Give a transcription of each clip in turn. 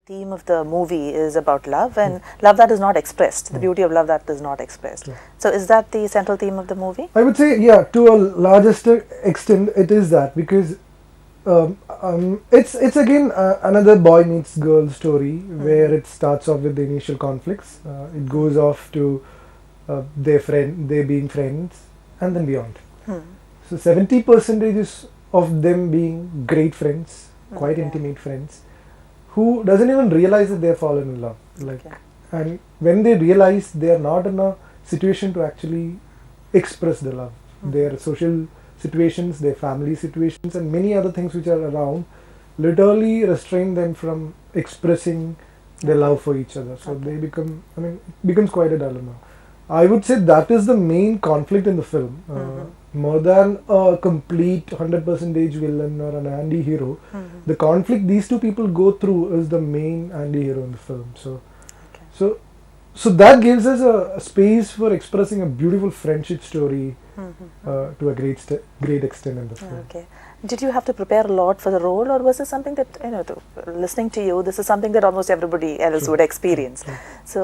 theme of the movie is about love and love that is not expressed, the beauty of love that is not expressed. So is that the central theme of the movie? I would say, yeah, to a largest extent, it is that, because it's again another boy meets girl story where it starts off with the initial conflicts. It goes off to they being friends, and then beyond. So 70% of them being great friends, quite intimate friends, who doesn't even realize that they're fallen in love. And when they realize, they are not in a situation to actually express the love. Their social situations, their family situations, and many other things which are around literally restrain them from expressing their love for each other. So they become, it becomes quite a dilemma. I would say that is the main conflict in the film. More than a complete 100% villain or an anti-hero, the conflict these two people go through is the main anti-hero in the film. So that gives us a space for expressing a beautiful friendship story to a great extent in the film. Okay. Did you have to prepare a lot for the role, or was this something that, listening to you, this is something that almost everybody else would experience? So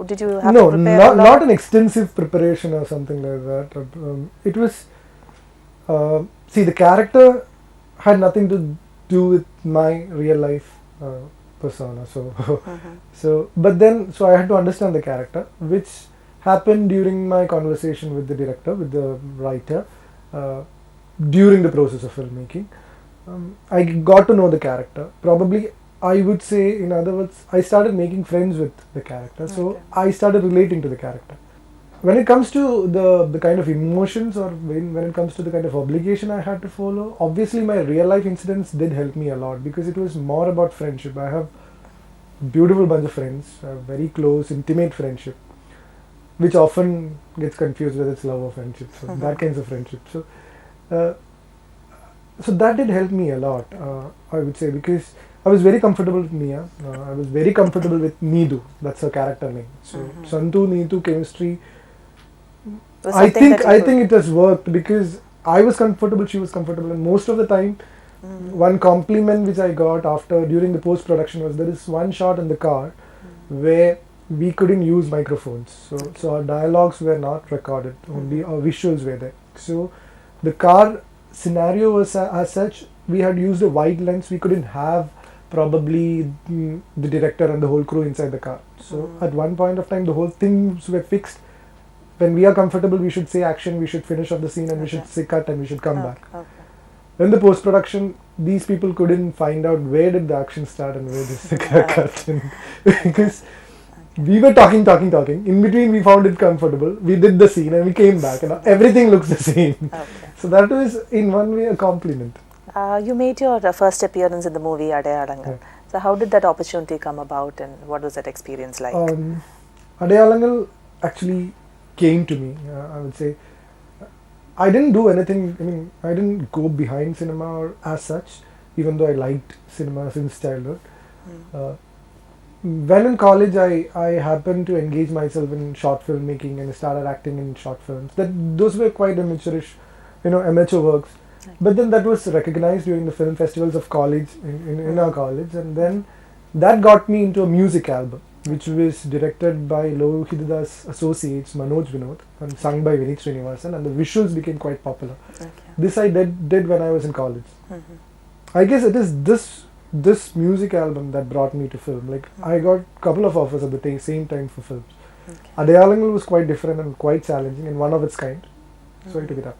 did you have to prepare a lot? No, not an extensive preparation or something like that. It was, the character had nothing to do with my real life persona. So I had to understand the character, which happened during my conversation with the director, with the writer, during the process of filmmaking. I got to know the character. Probably, I would say, in other words, I started making friends with the character. So I started relating to the character. When it comes to the kind of emotions, or when it comes to the kind of obligation I had to follow, obviously my real life incidents did help me a lot, because it was more about friendship. I have a beautiful bunch of friends, a very close, intimate friendship, which often gets confused whether it's love or friendship. So that kinds of friendship. So that did help me a lot, I would say, because I was very comfortable with Mia. I was very comfortable with Needu. That's her character name. So Santu, Needu chemistry. I think it has worked, because I was comfortable, she was comfortable, and most of the time, one compliment which I got during the post production was, there is one shot in the car where we couldn't use microphones, so our dialogues were not recorded, only our visuals were there. So the car scenario was as such, we had used a wide lens, we couldn't have probably the director and the whole crew inside the car. So at one point of time, the whole things were fixed. When we are comfortable, we should say action, we should finish off the scene, and we should say cut, and we should come back. In the post production, these people couldn't find out where did the action start and where did the cut in, because we were talking. In between, we found it comfortable. We did the scene and we came back, and everything looks the same. So that was, in one way, a compliment. You made your first appearance in the movie Attekaal. So how did that opportunity come about, and what was that experience like? Attekaal actually came to me. I would say I didn't do anything. I didn't go behind cinema or as such, even though I liked cinema since childhood. When in college, I happened to engage myself in short filmmaking and started acting in short films. Those were quite amateurish, amateur works. But then that was recognized during the film festivals of college, in our college, and then that got me into a music album, which was directed by Lohidada's associates Manoj Vinod and sung by Vinith Srinivasan, and the visuals became quite popular. This I did when I was in college. I guess it is this music album that brought me to film. I got a couple of offers at the same time for films. Attekaal was quite different and quite challenging and one of its kind, so I took it up.